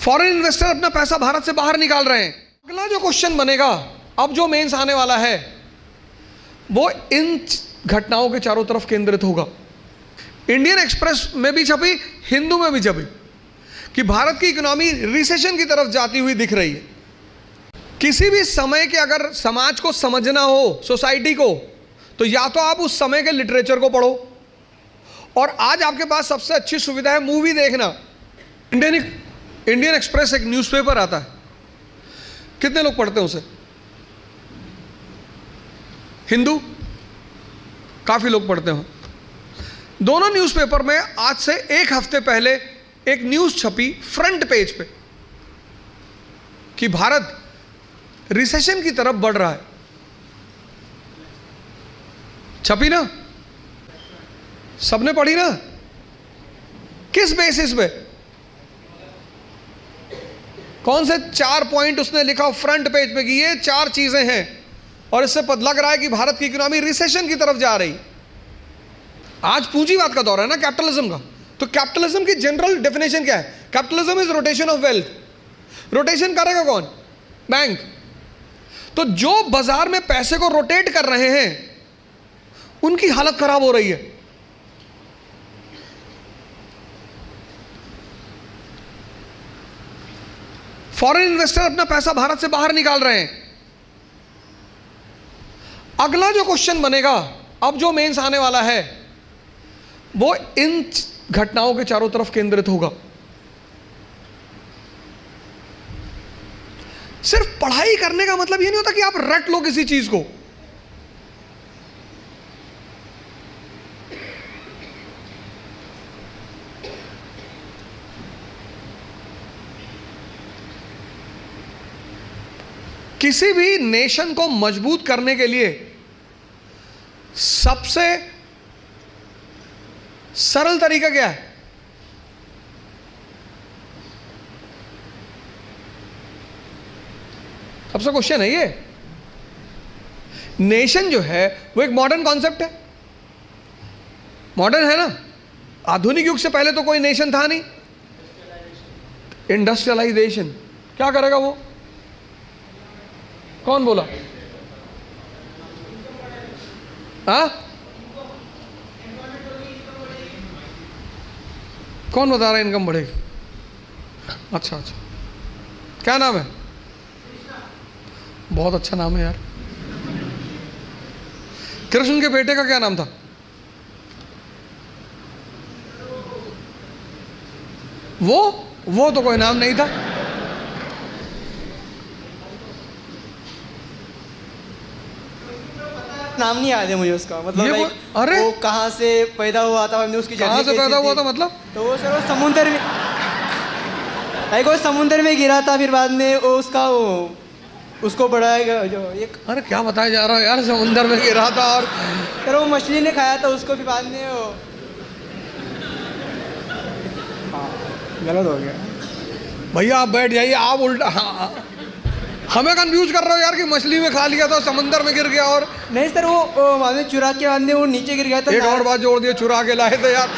Foreign investor अपना पैसा भारत से बाहर निकाल रहे हैं। अगला जो क्वेश्चन बनेगा, अब जो मेंस आने वाला है, वो इन घटनाओं के चारों तरफ केंद्रित होगा। इंडियन एक्सप्रेस में भी छपी, हिंदू में भी छपी कि भारत की इकोनॉमी रिसेशन की तरफ जाती हुई दिख रही है। किसी भी समय के अगर समाज को समझना हो, सोसाइटी को, तो या तो आप उस समय के लिटरेचर को पढ़ो, और आज आपके पास सबसे अच्छी सुविधा है मूवी देखना। इंडियन एक्सप्रेस एक न्यूज़पेपर आता है, कितने लोग पढ़ते हैं उसे? हिंदू काफी लोग पढ़ते हो। दोनों न्यूज़पेपर में आज से एक हफ्ते पहले एक न्यूज़ छपी फ्रंट पेज पे कि भारत रिसेशन की तरफ बढ़ रहा है। छपी ना? सबने पढ़ी ना? किस बेसिस पे? कौन से 4 पॉइंट उसने लिखा फ्रंट पेज पे कि ये 4 चीजें हैं और इससे लग रहा है कि भारत की इकोनॉमी रिसेशन की तरफ जा रही। आज पूंजीवाद का दौर है ना, कैपिटलिज्म का। तो कैपिटलिज्म की जनरल डेफिनेशन क्या है? Capitalism is rotation of wealth. Rotation करेगा कौन? बैंक। तो जो बाजार में पैसे को रोटेट कर रहे हैं उनकी हालत खराब हो रही है। फॉरेन इन्वेस्टर अपना पैसा भारत से बाहर निकाल रहे हैं। अगला जो क्वेश्चन बनेगा, अब जो मेंस आने वाला है, वो इन घटनाओं के चारों तरफ केंद्रित होगा। सिर्फ पढ़ाई करने का मतलब ये नहीं होता कि आप रट लो किसी चीज को। किसी भी नेशन को मजबूत करने के लिए सबसे सरल तरीका क्या है? सबसे क्वेश्चन है ये। नेशन जो है वो एक मॉडर्न कॉन्सेप्ट है। मॉडर्न है ना? आधुनिक युग से पहले तो कोई नेशन था नहीं। इंडस्ट्रियलाइजेशन क्या करेगा वो? कौन बोला? हाँ, कौन बता रहा है इनकम बढ़ेगी? अच्छा अच्छा, क्या नाम है? बहुत अच्छा नाम है यार। कृष्ण के बेटे का क्या नाम था? वो तो कोई नाम नहीं था। नाम नहीं याद है मुझे उसका, मतलब अरे वो कहाँ से पैदा हुआ था, हमने उसकी कहाँ से पैदा हुआ था मतलब? तो वो सर वो समुंदर में, वो समुंदर में गिरा था, फिर बाद में वो उसका उसको बढ़ाएगा जो एक। अरे क्या बताया जा रहा है यार? समुंदर में गिरा था और सर वो मछली ने खाया था उसको, फिर बाद में वो गलत हो गया। भैया आप बैठ जाइए, आप उल्टा हमें कंफ्यूज कर रहे हो यार कि मछली में खा लिया था, समंदर में गिर गया। और नहीं सर वो बाद में चुरा के बाद में वो नीचे गिर गया था। एक और बात जोड़ दिया, चुरा के लाए थे यार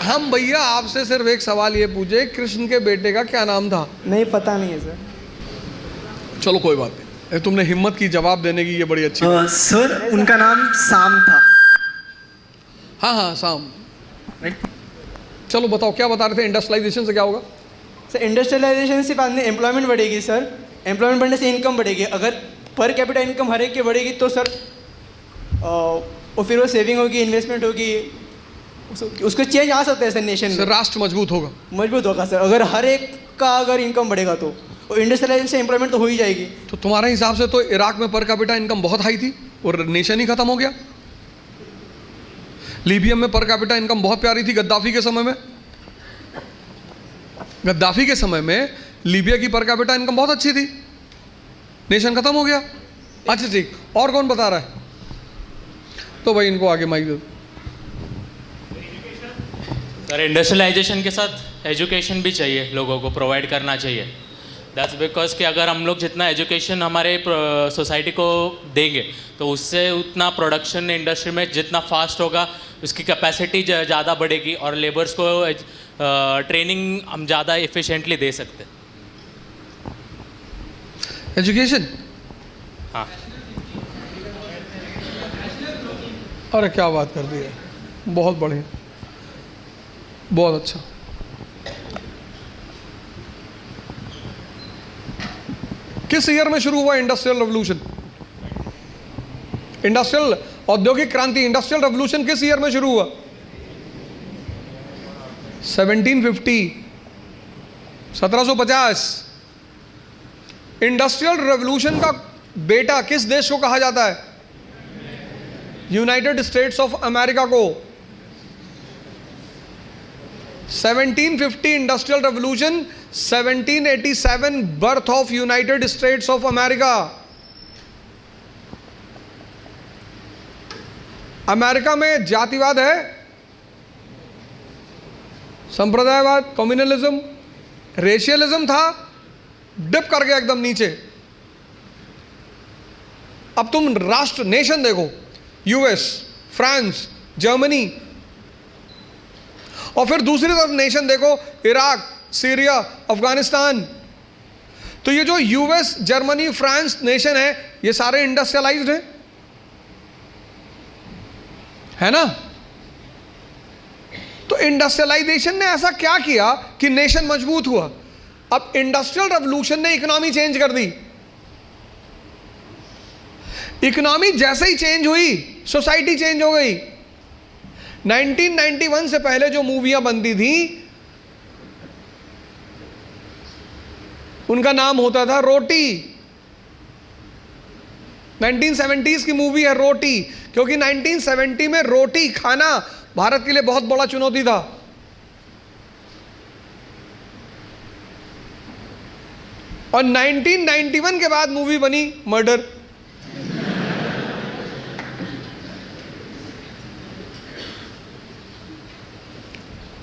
हम। भैया आपसे सिर्फ एक सवाल ये पूछे, कृष्ण के बेटे का क्या नाम था? नहीं पता नहीं है सर। चलो कोई बात नहीं, तुमने हिम्मत की जवाब देने की, ये बड़ी अच्छी सर उनका नाम साम था। हाँ साम। चलो बताओ क्या बता रहे थे? इंडस्ट्रियलाइजेशन से क्या होगा? सर इंडस्ट्रियलाइजेशन से बाद में एम्प्लॉयमेंट बढ़ेगी सर। एम्प्लॉयमेंट बढ़ने से इनकम बढ़ेगी। अगर पर कैपिटा इनकम हर एक की बढ़ेगी तो सर और फिर वो सेविंग होगी, इन्वेस्टमेंट होगी, उसको चेंज आ सकता है सर नेशन में। राष्ट्र मजबूत होगा। मजबूत होगा सर, अगर हर एक का अगर इनकम बढ़ेगा तो इंडस्ट्रियलाइजेशन से एम्प्लॉयमेंट तो हो ही जाएगी। तो तुम्हारे हिसाब से तो इराक में पर कैपिटा इनकम बहुत हाई थी और नेशन ही खत्म हो गया। लीबिया में पर कैपिटा इनकम बहुत प्यारी थी गद्दाफी के समय में। गद्दाफी के समय में लीबिया की पर कैपिटा इनकम बहुत अच्छी थी, नेशन खत्म हो गया। अच्छा ठीक, और कौन बता रहा है? तो भाई इनको आगे माइक दो। सर इंडस्ट्रियलाइजेशन के साथ एजुकेशन भी चाहिए, लोगों को प्रोवाइड करना चाहिए। दैट्स बिकॉज कि अगर हम लोग जितना एजुकेशन हमारे सोसाइटी को देंगे तो उससे उतना प्रोडक्शन इंडस्ट्री में जितना फास्ट होगा उसकी कैपेसिटी ज़्यादा बढ़ेगी और लेबर्स को ट्रेनिंग हम ज़्यादा एफिशिएंटली दे सकते हैं। एजुकेशन, हाँ, अरे क्या बात कर दी है, बहुत बढ़िया, बहुत अच्छा। किस ईयर में शुरू हुआ इंडस्ट्रियल रेवोल्यूशन? इंडस्ट्रियल औद्योगिक क्रांति, इंडस्ट्रियल रेवोल्यूशन किस ईयर में शुरू हुआ? 1750, 1750। इंडस्ट्रियल रेवोल्यूशन का बेटा किस देश को कहा जाता है? यूनाइटेड स्टेट्स ऑफ अमेरिका को। 1750 industrial revolution, 1787 birth of United states of America. America में जातिवाद है, संप्रदायवाद, कम्युनलिज्म, रेशियलिज्म था, डिप कर गया एकदम नीचे। अब तुम राष्ट्र नेशन देखो, यूएस, फ्रांस, जर्मनी, और फिर दूसरी तरफ नेशन देखो, इराक, सीरिया, अफगानिस्तान। तो ये जो यूएस, जर्मनी, फ्रांस नेशन है, ये सारे इंडस्ट्रियलाइज्ड हैं, है ना? तो इंडस्ट्रियलाइजेशन ने ऐसा क्या किया कि नेशन मजबूत हुआ? अब इंडस्ट्रियल रेवोल्यूशन ने इकोनॉमी चेंज कर दी। इकोनॉमी जैसे ही चेंज हुई, सोसाइटी चेंज हो गई। 1991 से पहले जो मूवियां बनती थी उनका नाम होता था रोटी। 1970s की मूवी है रोटी, क्योंकि 1970 में रोटी खाना भारत के लिए बहुत बड़ा चुनौती था। और 1991 के बाद मूवी बनी मर्डर।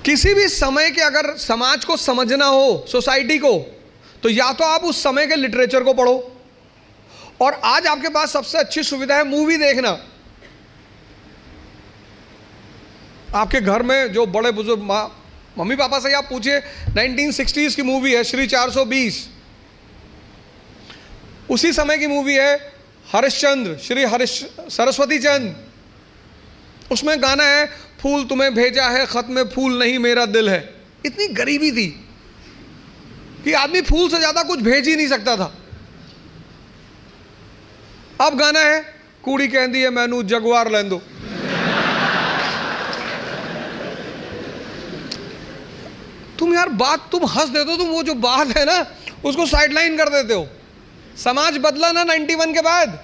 किसी भी समय के अगर समाज को समझना हो, सोसाइटी को, तो या तो आप उस समय के लिटरेचर को पढ़ो, और आज आपके पास सबसे अच्छी सुविधा है मूवी देखना। आपके घर में जो बड़े बुजुर्ग मम्मी पापा से आप पूछिए, 1960s की मूवी है श्री 420, उसी समय की मूवी है हरिश्चंद्र, श्री सरस्वती चंद्र। उसमें गाना है, फूल तुम्हें भेजा है खत में फूल नहीं मेरा दिल है। इतनी गरीबी थी कि आदमी फूल से ज्यादा कुछ भेज ही नहीं सकता था। अब गाना है, कूड़ी कहती है मैनू जगवार लैन दो। तुम यार बात, तुम हंस देते हो, तुम वो जो बात है ना उसको साइडलाइन कर देते हो। समाज बदला ना 91 के बाद।